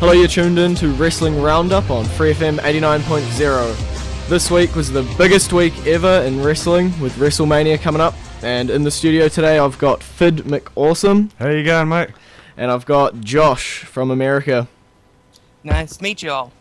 Hello, you're tuned in to Wrestling Roundup on FreeFM 89.0. This week was the biggest week ever in wrestling, with WrestleMania coming up. And in the studio today, I've got Phid McAwesome. How you going, mate? And I've got Josh from America. Nice to meet you all.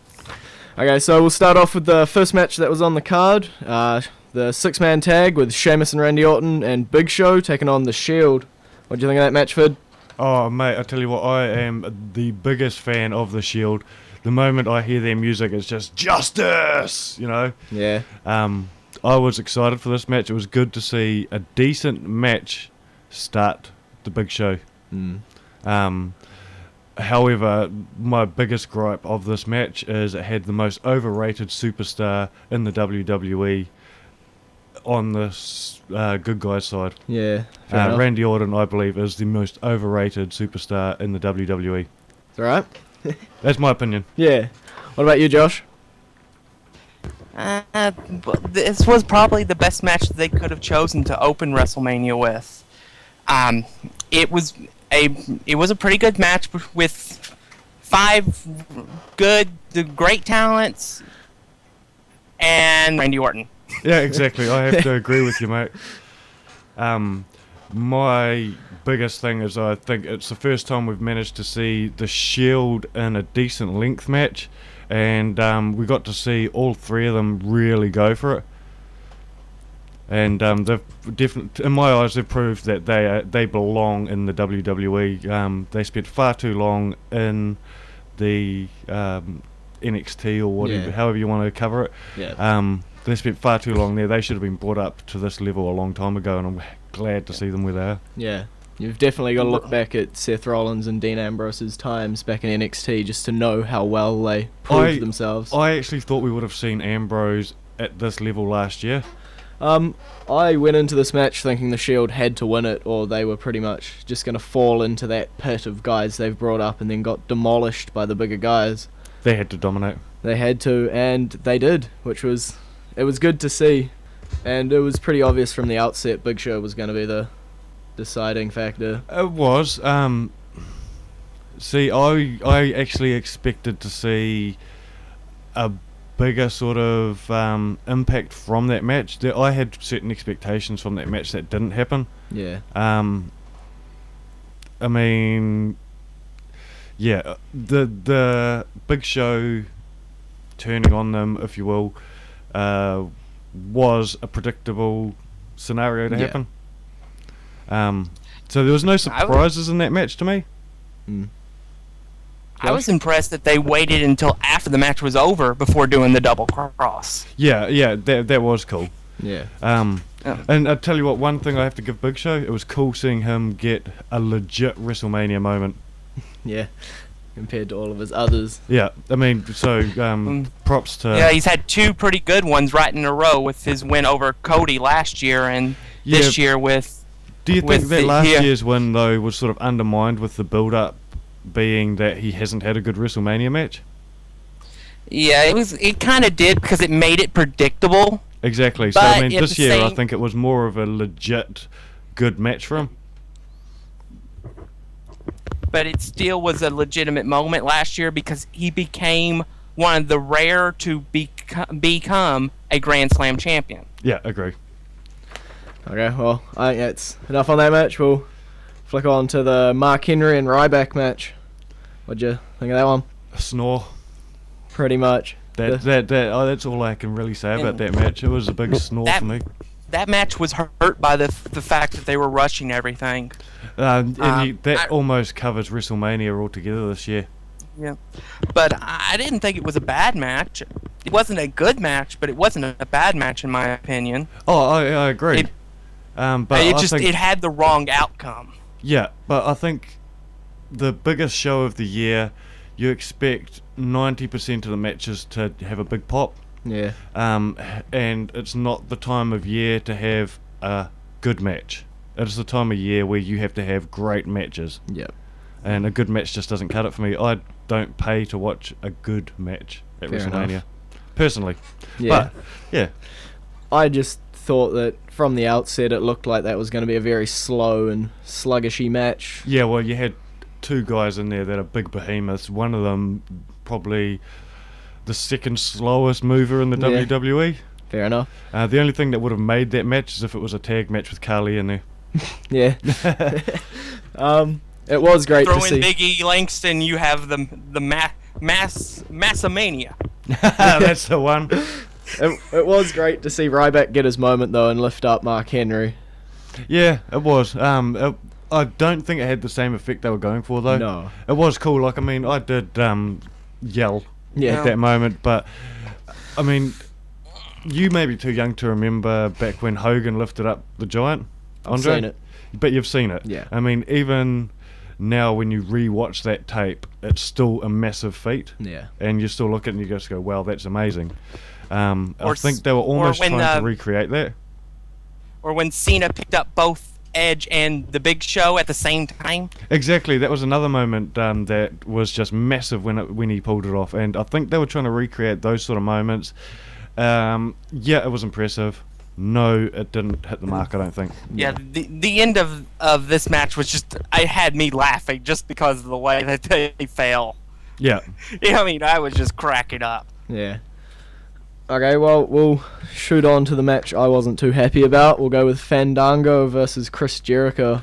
Okay, so we'll start off with the first match that was on the card. The six-man tag with Sheamus and Randy Orton and Big Show taking on The Shield. What do you think of that match, Phid? Oh, mate, I tell you what, I am the biggest fan of The Shield. The moment I hear their music, it's just justice, you know? Yeah. I was excited for this match. It was good to see a decent match start the Big Show. However, my biggest gripe of this match is it had the most overrated superstar in the WWE on the good guys side. Yeah. Fair enough. Randy Orton, I believe, is the most overrated superstar in the WWE. It's alright. That's my opinion. Yeah. What about you, Josh? This was probably the best match that they could have chosen to open WrestleMania with. It was a pretty good match with five great talents and Randy Orton. Yeah, exactly. I have to agree with you, mate. My biggest thing is I think it's the first time we've managed to see the Shield in a decent length match, and we got to see all three of them really go for it. And they've definitely, in my eyes, they've proved that they belong in the WWE. They spent far too long in the NXT or whatever, however you want to cover it. Yeah. They spent far too long there. They should have been brought up to this level a long time ago, and I'm glad to see them where they are. Yeah. You've definitely got to look back at Seth Rollins and Dean Ambrose's times back in NXT just to know how well they proved themselves. I actually thought we would have seen Ambrose at this level last year. I went into this match thinking the Shield had to win it, or they were pretty much just going to fall into that pit of guys they've brought up and then got demolished by the bigger guys. They had to dominate. They had to, and they did, it was good to see. And it was pretty obvious from the outset Big Show was going to be the deciding factor. It was. See, I actually expected to see a bigger sort of impact from that match. I had certain expectations from that match that didn't happen. Yeah. I mean, yeah, the Big Show turning on them, if you will, was a predictable scenario to happen. So there was no surprises in that match to me. I was impressed that they waited until after the match was over before doing the double cross. Yeah, that was cool. Yeah. And I'll tell you what, one thing I have to give Big Show, it was cool seeing him get a legit WrestleMania moment. Yeah. Compared to all of his others. Yeah, I mean, so props to... Yeah, he's had two pretty good ones right in a row with his win over Cody last year and this year with... Do you think that last year's win, though, was sort of undermined with the build-up being that he hasn't had a good WrestleMania match? Yeah, it kind of did because it made it predictable. Exactly. So, I mean, this year, I think it was more of a legit good match for him. But it still was a legitimate moment last year because he became one of the rare to become a Grand Slam champion. Yeah, agree. Okay, well, I think that's enough on that match. We'll flick on to the Mark Henry and Ryback match. What'd you think of that one? A snore. Pretty much. That's all I can really say about that match. It was a big snore for me. That match was hurt by the fact that they were rushing everything. That almost covers WrestleMania altogether this year. Yeah, but I didn't think it was a bad match. It wasn't a good match, but it wasn't a bad match in my opinion. Oh, I agree. But it had the wrong outcome. Yeah, but I think the biggest show of the year, you expect 90% of the matches to have a big pop. Yeah. And it's not the time of year to have a good match. It's the time of year where you have to have great matches. Yep. And a good match just doesn't cut it for me. I don't pay to watch a good match at WrestleMania, personally. Yeah. But, yeah. I just thought that from the outset it looked like that was going to be a very slow and sluggishy match. Yeah, well, you had two guys in there that are big behemoths. One of them probably the second slowest mover in the Yeah. WWE. Fair enough. The only thing that would have made that match is if it was a tag match with Carly in there. Yeah. It was great Throw to in see. Big E Langston, you have the Massamania. That's the one. It was great to see Ryback get his moment though and lift up Mark Henry. Yeah, it was. I don't think it had the same effect they were going for though. No. It was cool. Like, I mean, I did yell Yeah. at that moment, but I mean, you may be too young to remember back when Hogan lifted up the Giant. I've Andre? seen it. But you've seen it. Yeah. I mean, even now when you re-watch that tape, it's still a massive feat. Yeah. And you still look at it and you just go, wow, that's amazing. I Or think they were almost when, trying to recreate that. Or when Cena picked up both Edge and the Big Show at the same time. Exactly, that was another moment that was just massive when he pulled it off, and I think they were trying to recreate those sort of moments. Yeah, it was impressive. No, it didn't hit the mark, I don't think. Yeah, the end of this match was just, I had me laughing just because of the way that they fell. Yeah. Yeah, I mean, I was just cracking up. Yeah. Okay, well, we'll shoot on to the match I wasn't too happy about. We'll go with Fandango versus Chris Jericho.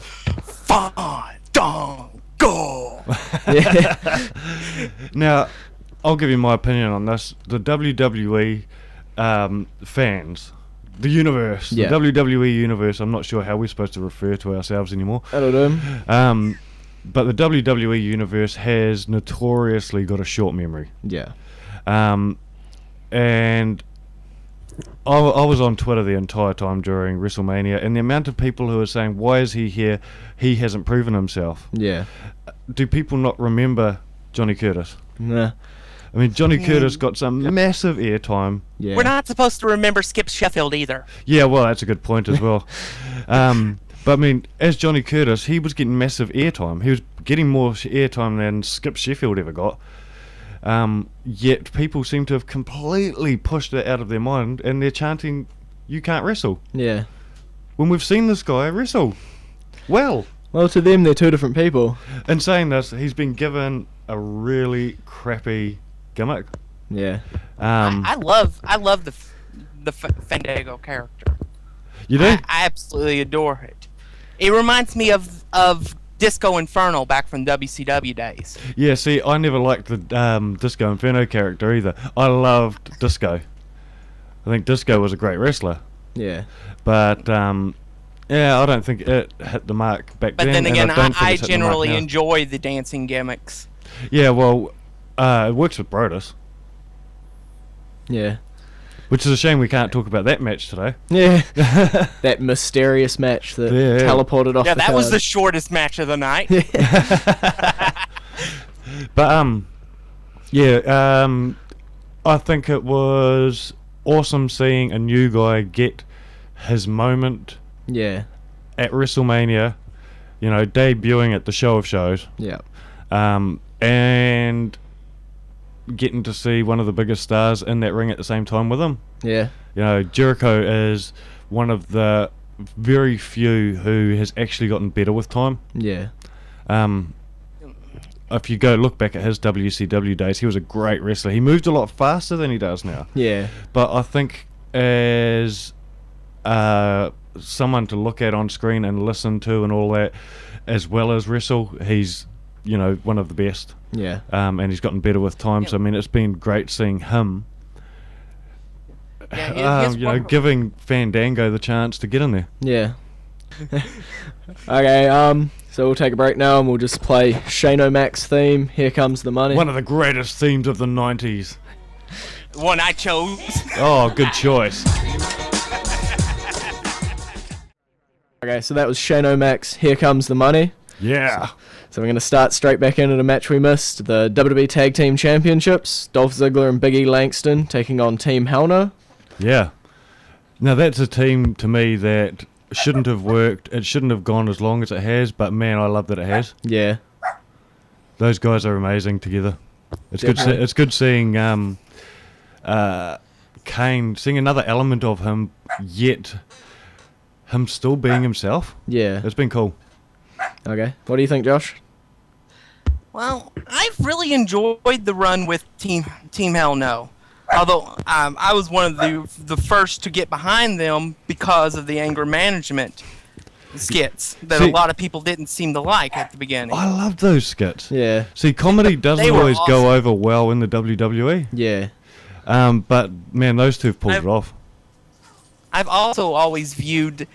Fandango! Yeah. Now, I'll give you my opinion on this. The WWE fans, the universe, Yeah. the WWE universe, I'm not sure how we're supposed to refer to ourselves anymore. That'll do. But the WWE universe has notoriously got a short memory. Yeah. And I was on Twitter the entire time during WrestleMania, and the amount of people who are saying, why is he here? He hasn't proven himself. Yeah. Do people not remember Johnny Curtis? Nah. I mean, Johnny Curtis got some massive airtime. Yeah. We're not supposed to remember Skip Sheffield either. Yeah, well, that's a good point as well. But I mean, as Johnny Curtis, he was getting massive airtime. He was getting more airtime than Skip Sheffield ever got. Yet people seem to have completely pushed it out of their mind, and they're chanting, "You can't wrestle." Yeah. When we've seen this guy wrestle well. Well, to them, they're two different people. In saying this, he's been given a really crappy gimmick. Yeah. I love the Fandango character. You do? I absolutely adore it. It reminds me of Disco Inferno back from WCW days. Yeah, see, I never liked the Disco Inferno character either. I loved Disco. I think Disco was a great wrestler. Yeah. But, yeah, I don't think it hit the mark back But then. then and again, don't think I it's hit the mark generally now. enjoy the dancing gimmicks. Yeah, well, it works with Brodus, Yeah. which is a shame we can't talk about that match today. Yeah. That mysterious match that Yeah. teleported off Yeah, the that was the card. shortest match of the night. But, yeah, I think it was awesome seeing a new guy get his moment Yeah. at WrestleMania, you know, debuting at the show of shows, Yeah. and getting to see one of the biggest stars in that ring at the same time with him. Yeah. You know, Jericho is one of the very few who has actually gotten better with time. Yeah. If you go look back at his WCW days, he was a great wrestler. He moved a lot faster than he does now. Yeah. But I think as someone to look at on screen and listen to and all that, as well as wrestle, he's, you know, one of the best. Yeah. And he's gotten better with time. So I mean, it's been great seeing him. Yeah, You know, giving Fandango the chance to get in there. Yeah. Okay, so we'll take a break now and we'll just play Shane O'Mac's theme, Here Comes the Money. One of the greatest themes of the 90s. The one I chose. Oh, good choice. Okay, so that was Shane O'Mac's Here Comes the Money. Yeah. So we're going to start straight back into the match we missed, the WWE Tag Team Championships, Dolph Ziggler and Big E Langston taking on Team Hell No. Yeah. Now, that's a team to me that shouldn't have worked. It shouldn't have gone as long as it has, but man, I love that it has. Yeah. Those guys are amazing together. It's Definitely. it's good seeing Kane, seeing another element of him, yet him still being himself. Yeah. It's been cool. Okay. What do you think, Josh? Well, I've really enjoyed the run with Team Hell No. Although I was one of the first to get behind them because of the anger management skits that See, a lot of people didn't seem to like at the beginning. I love those skits. Yeah. See, comedy doesn't They were always go awesome. over well in the WWE. Yeah. But man, those two have pulled it off. I've also always viewed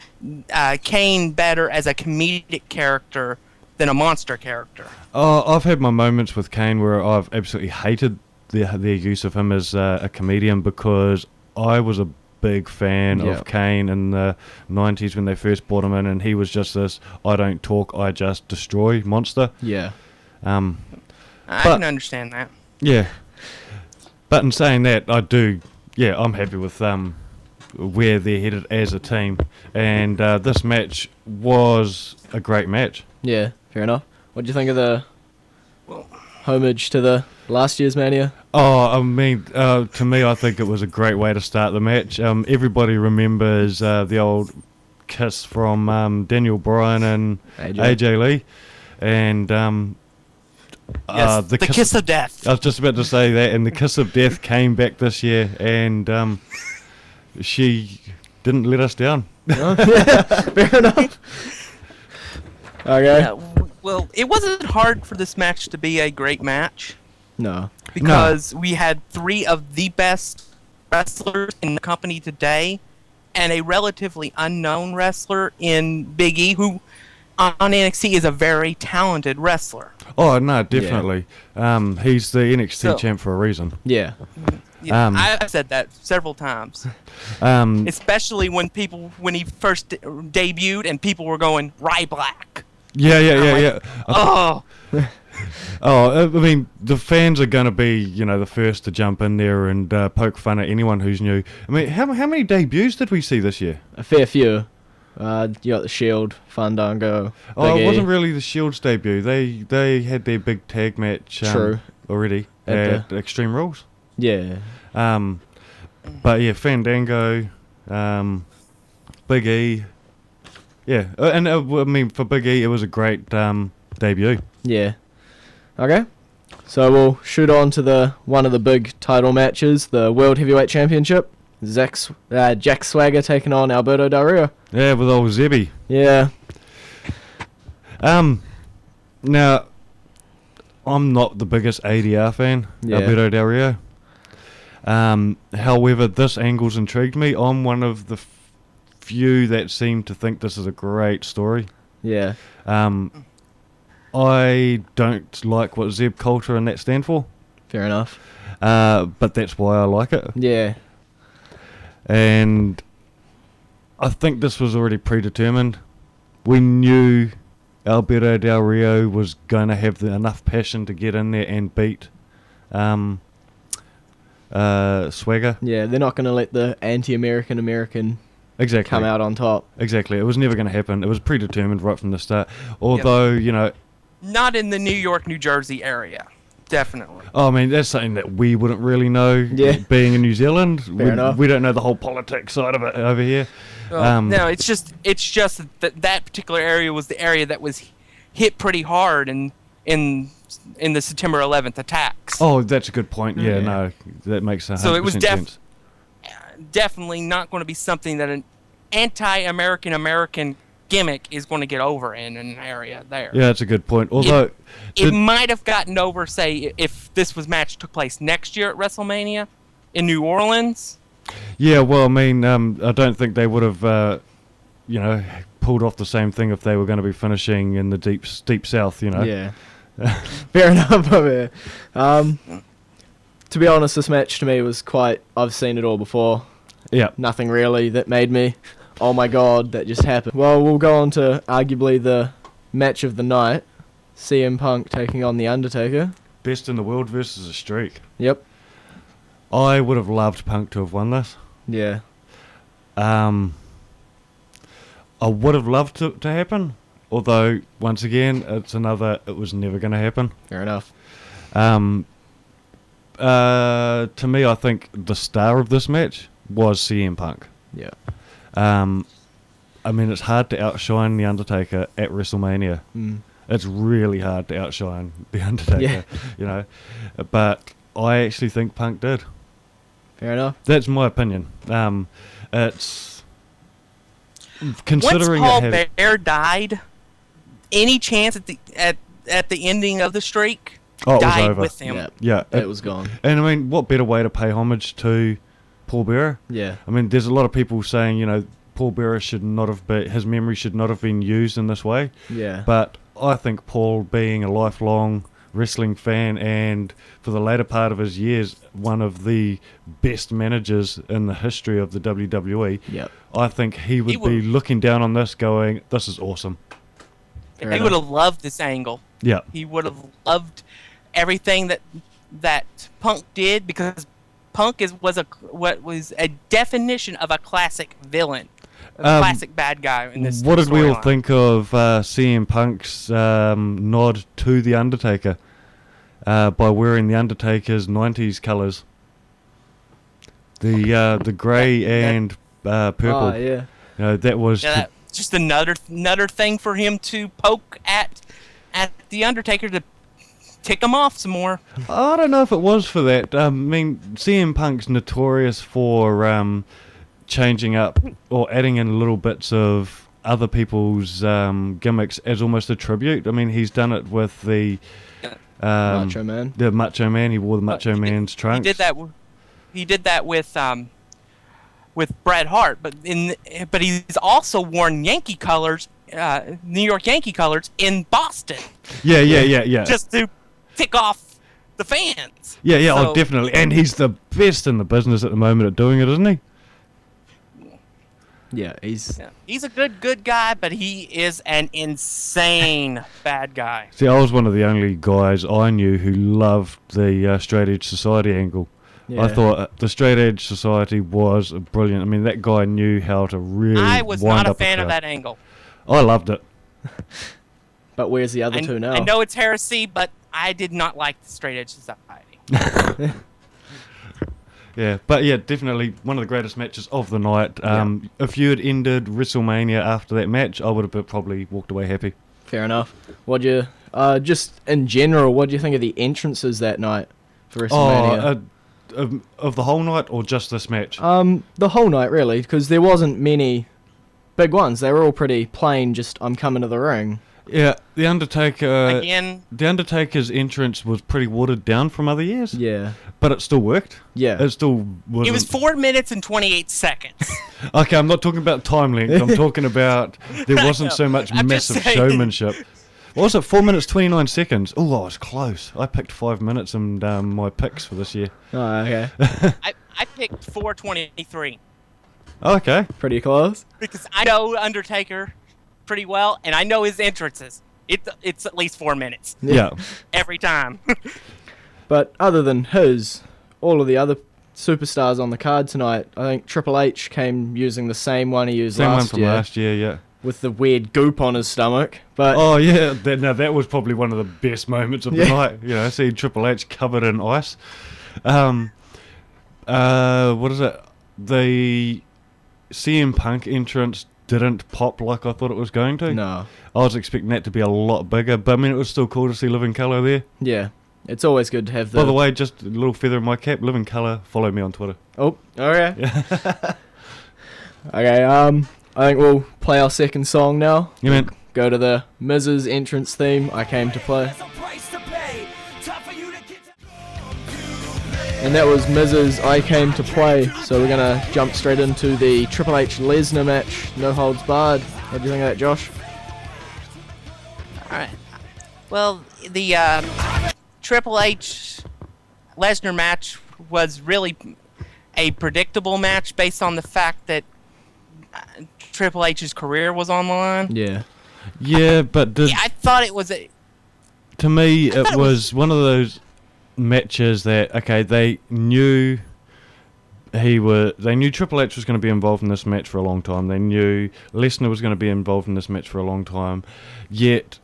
Kane better as a comedic character than a monster character. I've had my moments with Kane where I've absolutely hated their use of him as a comedian, because I was a big fan of Kane in the 90s when they first brought him in, and he was just this I don't talk, I just destroy monster. Yeah. I can understand that. Yeah. But in saying that, I'm happy with where they're headed as a team, and this match was a great match. Yeah. Fair enough. What do you think of the homage to the last year's Mania? Oh, I mean, to me, I think it was a great way to start the match. Everybody remembers the old kiss from Daniel Bryan and AJ Lee, and Yes, the kiss of death. I was just about to say that, and the kiss of death came back this year, and she didn't let us down. Fair enough. Okay. Yeah, well, it wasn't hard for this match to be a great match. No. Because we had three of the best wrestlers in the company today, and a relatively unknown wrestler in Big E, who on NXT is a very talented wrestler. Oh no, definitely. He's the NXT champ for a reason. Yeah. Yeah, I've said that several times. Especially when he first debuted and people were going, Rye Black. Yeah. Oh. I mean, the fans are going to be, the first to jump in there and poke fun at anyone who's new. I mean, how many debuts did we see this year? A fair few. You got the Shield, Fandango. Oh, Big it E. wasn't really the Shield's debut. They had their big tag match already at Extreme Rules. Yeah. But yeah, Fandango, Big E. Yeah, and I mean, for Big E, it was a great debut. Yeah. Okay. So we'll shoot on to one of the big title matches, the World Heavyweight Championship. Jack Swagger taking on Alberto Del Rio. Yeah, with old Zebby. Yeah. Now, I'm not the biggest ADR fan, Alberto Del Rio. However, this angle's intrigued me. I'm one of the few that seem to think this is a great story. Yeah. I don't like what Zeb culture and that stand for. Fair enough. But that's why I like it. Yeah. And I think this was already predetermined. We knew Alberto Del Rio was going to have enough passion to get in there and beat Swagger. Yeah, they're not going to let the American exactly come out on top. Exactly. It was never going to happen. It was predetermined right from the start. Although, not in the New York, New Jersey area. Definitely. Oh, I mean, that's something that we wouldn't really know. Yeah. Being in New Zealand, enough. We don't know the whole politics side of it over here. No, it's just that particular area was the area that was hit pretty hard in the September 11th attacks. Oh, that's a good point. Yeah, no, that makes 100% so it was sense. Definitely not going to be something that an American gimmick is going to get over in an area there. Yeah, that's a good point. Although it might have gotten over, say, if this match took place next year at WrestleMania in New Orleans. Yeah, well, I mean, I don't think they would have, pulled off the same thing if they were going to be finishing in the deep south. Yeah. Fair enough. To be honest, this match to me was I've seen it all before. Yeah. Nothing really that made me, oh my god, that just happened. Well, we'll go on to arguably the match of the night. CM Punk taking on The Undertaker. Best in the world versus a streak. Yep. I would have loved Punk to have won this. Yeah. I would have loved it to happen. Although, once again, it was never going to happen. Fair enough. To me, I think the star of this match was CM Punk. Yeah. I mean, it's hard to outshine The Undertaker at WrestleMania. It's really hard to outshine The Undertaker, you know. But I actually think Punk did. Fair enough. That's my opinion. It's considering Once Paul Bear died, any chance at the ending of the streak it was died over. with him. Yeah, It was gone. And I mean, what better way to pay homage to Paul Bearer? Yeah. I mean, there's a lot of people saying, you know, Paul Bearer should not have been, his memory should not have been used in this way. Yeah. But I think Paul, being a lifelong wrestling fan and for the later part of his years, one of the best managers in the history of the WWE, Yep. I think he would be looking down on this going, this is awesome. Fair He enough. would have loved this angle. Yeah. He would have loved everything that Punk did, because Punk was a definition of a classic villain, a classic bad guy in this. What did we all storyline. think of CM Punk's nod to The Undertaker by wearing The Undertaker's 90s colours? The grey and purple. Oh, yeah. You know, that was... Yeah, that's just another thing for him to poke at the Undertaker to tick him off some more. I don't know if it was for that. I mean, CM Punk's notorious for changing up or adding in little bits of other people's gimmicks as almost a tribute. I mean, he's done it with the Macho Man. The Macho Man. He wore the Macho Man's trunks. He did that with Bret Hart, but he's also worn Yankee colors, New York Yankee colors in Boston. Yeah. Just to tick off the fans. Yeah, So- oh, definitely. And he's the best in the business at the moment at doing it, isn't he? Yeah, he's... Yeah. He's a good guy, but he is an insane bad guy. See, I was one of the only guys I knew who loved the Straight Edge Society angle. Yeah. I thought the Straight Edge Society was brilliant. I mean, that guy knew how to really I was wind not a up fan of crowd. that angle. I loved it. But where's the other two now? I know it's heresy, but I did not like the Straight Edge Society. Yeah, but yeah, definitely one of the greatest matches of the night. If you had ended WrestleMania after that match, I would have probably walked away happy. Fair enough. What'd you... just in general, what do you think of the entrances that night for WrestleMania? Of the whole night or just this match? The whole night, really, because there wasn't many big ones. They were all pretty plain, just, I'm coming to the ring. Yeah, The Undertaker... Again, The Undertaker's entrance was pretty watered down from other years. Yeah. But it still worked. Yeah. It still wasn't... it was 4 minutes and 28 seconds. Okay, I'm not talking about time length. I'm talking about there wasn't know. so much I'm just massive saying. showmanship. What was it? 4 minutes 29 seconds. Oh, I was close. I picked 5 minutes in my picks for this year. Oh, okay. I picked 4:23 Okay. Pretty close. because I know Undertaker pretty well, and I know his entrances. It's at least 4 minutes Yeah. every time. But other than his, all of the other superstars on the card tonight, I think Triple H came using the same one he used Same one last from year, last year, yeah. with the weird goop on his stomach. But Oh, yeah. That was probably one of the best moments of the Yeah. night. You know, seeing Triple H covered in ice. What is it? The CM Punk entrance didn't pop like I thought it was going to. no, I was expecting that to be a lot bigger, but I mean, it was still cool to see Living Colour there. yeah, it's always good to have the. By the way, just a little feather in my cap, Living Colour, follow me on Twitter. Oh, okay. Okay. I think we'll play our second song now. Yeah, man. Go to the Miz's entrance theme. I came to play. And that was Miz's I Came to Play. So we're going to jump straight into the Triple H Lesnar match. No holds barred. What do you think of that, Josh? All right. Well, the Triple H Lesnar match was really a predictable match based on the fact that Triple H's career was on the line. Yeah. Yeah, but Yeah, I thought it was to me, it was one of those matches that, okay, they knew Triple H was going to be involved in this match for a long time. They knew Lesnar was going to be involved in this match for a long time. Yet,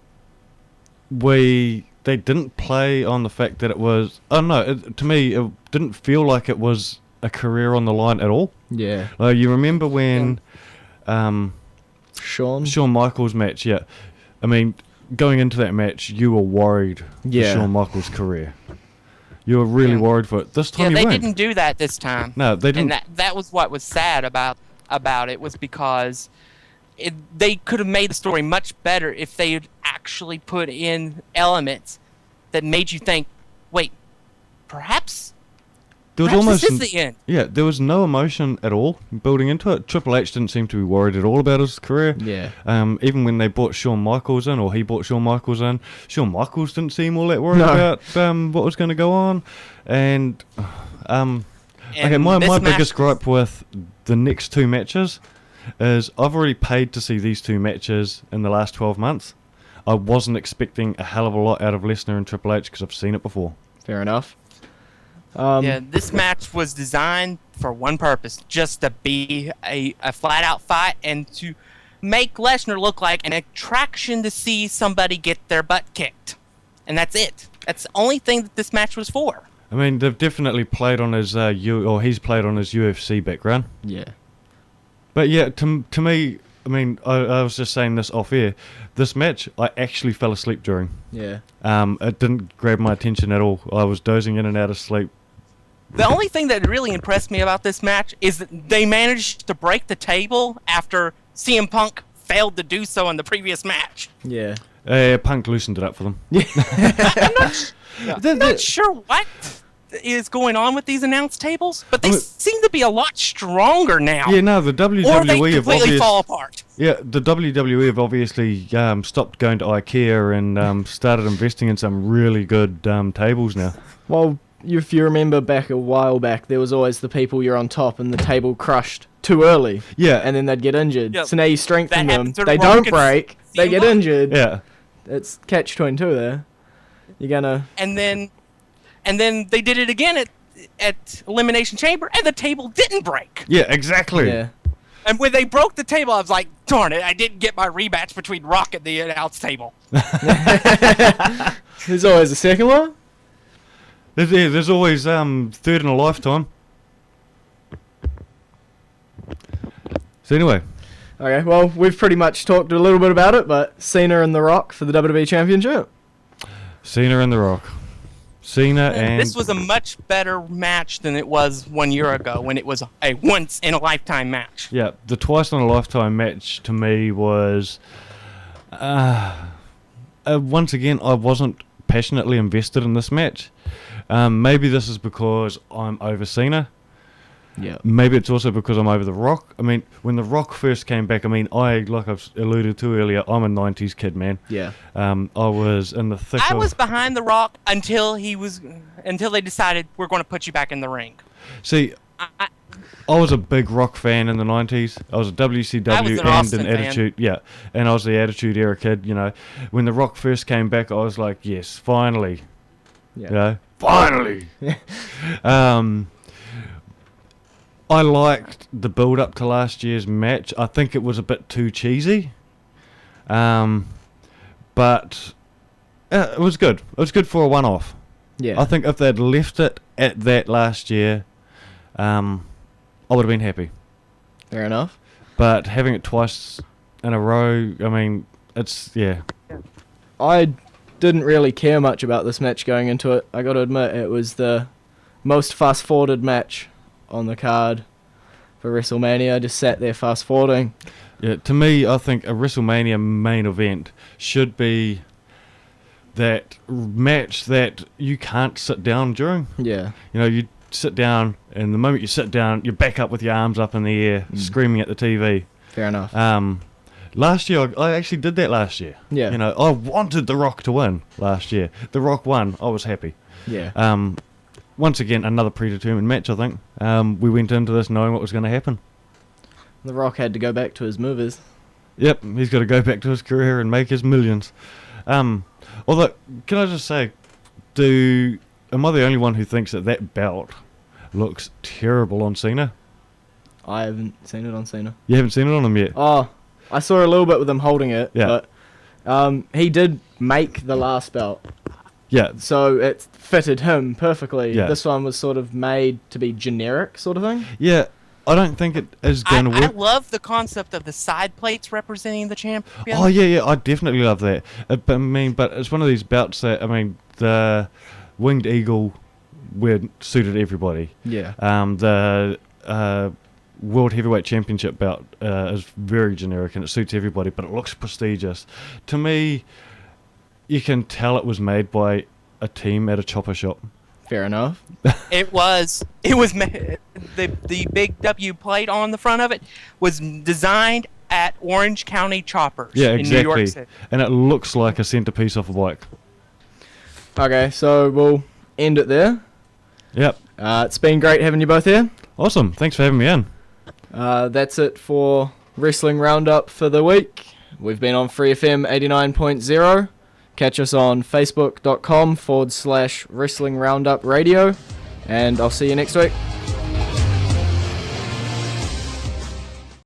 they didn't play on the fact that it was... Oh, no, to me, it didn't feel like it was a career on the line at all. Yeah. You remember when... Shawn? Shawn Michaels match, yeah. I mean, going into that match, you were worried Yeah. for Shawn Michaels' career. You were really worried for it. This time Yeah, you they weren't. didn't do that this time. No, they didn't. And that was what was sad about it, was because they could have made the story much better if they had actually put in elements that made you think, wait, perhaps There was this almost is the end. Yeah, there was no emotion at all building into it. Triple H didn't seem to be worried at all about his career. Yeah. Even when they brought Shawn Michaels in, or he brought Shawn Michaels in, Shawn Michaels didn't seem all that worried about what was going to go on. And okay, my biggest gripe with the next two matches is I've already paid to see these two matches in the last 12 months. I wasn't expecting a hell of a lot out of Lesnar and Triple H because I've seen it before. Fair enough. Yeah, this match was designed for one purpose, just to be a flat-out fight and to make Lesnar look like an attraction to see somebody get their butt kicked. And that's it. That's the only thing that this match was for. I mean, they've definitely played on his he's played on his UFC background. Yeah. But yeah, to me, I mean, I was just saying this off air. This match, I actually fell asleep during. Yeah. It didn't grab my attention at all. I was dozing in and out of sleep. The only thing that really impressed me about this match is that they managed to break the table after CM Punk failed to do so in the previous match. Yeah. Punk loosened it up for them. I'm not sure what is going on with these announce tables, but they seem to be a lot stronger now. Yeah, no, the WWE or they have completely fall apart. Yeah, the WWE have obviously stopped going to IKEA and started investing in some really good tables now. Well, if you remember back a while back, there was always the people you're on top and the table crushed too early. Yeah. And then they'd get injured. Yep. So now you strengthen That them. happened to They Rock don't and break. They CM get Punk. injured. Yeah. It's catch-22 there. You're gonna... And then they did it again at Elimination Chamber, and the table didn't break. Yeah, exactly. Yeah. And when they broke the table, I was like, darn it, I didn't get my rematch between Rock and the announce table. There's always a second one. There's always third in a lifetime. So anyway, Okay, well, we've pretty much talked a little bit about it, but Cena and The Rock for the WWE Championship. Cena and The Rock. Cena and... This was a much better match than it was 1 year ago when it was a once-in-a-lifetime match. Yeah, the twice-in-a-lifetime match to me was... once again, I wasn't passionately invested in this match. Maybe this is because I'm over Cena. Yeah. Maybe it's also because I'm over The Rock. I mean, when The Rock first came back, I mean, like I've alluded to earlier, I'm a 90s kid, man. Yeah. I was in the thick I of... was behind The Rock until they decided we're going to put you back in the ring. See, I was a big Rock fan in the 90s. I was a WCW I was an and Austin an fan. Attitude. Yeah, and I was the Attitude Era kid, you know. When The Rock first came back, I was like, yes, finally. Yeah. You know? Finally! I liked the build-up to last year's match. I think it was a bit too cheesy. But it was good. It was good for a one-off. Yeah. I think if they'd left it at that last year, I would have been happy. Fair enough. But having it twice in a row, I mean, it's, yeah. I didn't really care much about this match going into it. I got to admit, it was the most fast-forwarded match on the card for WrestleMania. I just sat there fast-forwarding. Yeah, to me, I think a WrestleMania main event should be that match that you can't sit down during. Yeah. You know, you sit down, and the moment you sit down, you're back up with your arms up in the air, screaming at the TV. Fair enough. Last year, I actually did that last year. Yeah. You know, I wanted The Rock to win last year. The Rock won. I was happy. Yeah. Once again, another predetermined match, I think. We went into this knowing what was going to happen. The Rock had to go back to his movies. Yep, he's got to go back to his career and make his millions. Although, can I just say, am I the only one who thinks that belt looks terrible on Cena? I haven't seen it on Cena. You haven't seen it on him yet? Oh, I saw a little bit with him holding it, Yeah. but he did make the last belt, Yeah, so it fitted him perfectly. Yeah. This one was sort of made to be generic sort of thing. yeah. I don't think it is going to I work. love the concept of the side plates representing the champion. Oh yeah, I definitely love that. But it's one of these bouts that the Winged Eagle, where suited everybody. Yeah. The World Heavyweight Championship bout is very generic and it suits everybody, but it looks prestigious. To me, you can tell it was made by a team at a chopper shop. Fair enough. It was the big W plate on the front of it was designed at Orange County Choppers Yeah, in New York exactly. City. And it looks like a centerpiece off a bike. Okay, so we'll end it there. Yep. It's been great having you both here. Awesome. Thanks for having me in. That's it for Wrestling Roundup for the week. We've been on FreeFM 89.0. Catch us on facebook.com/Wrestling Roundup Radio. And I'll see you next week.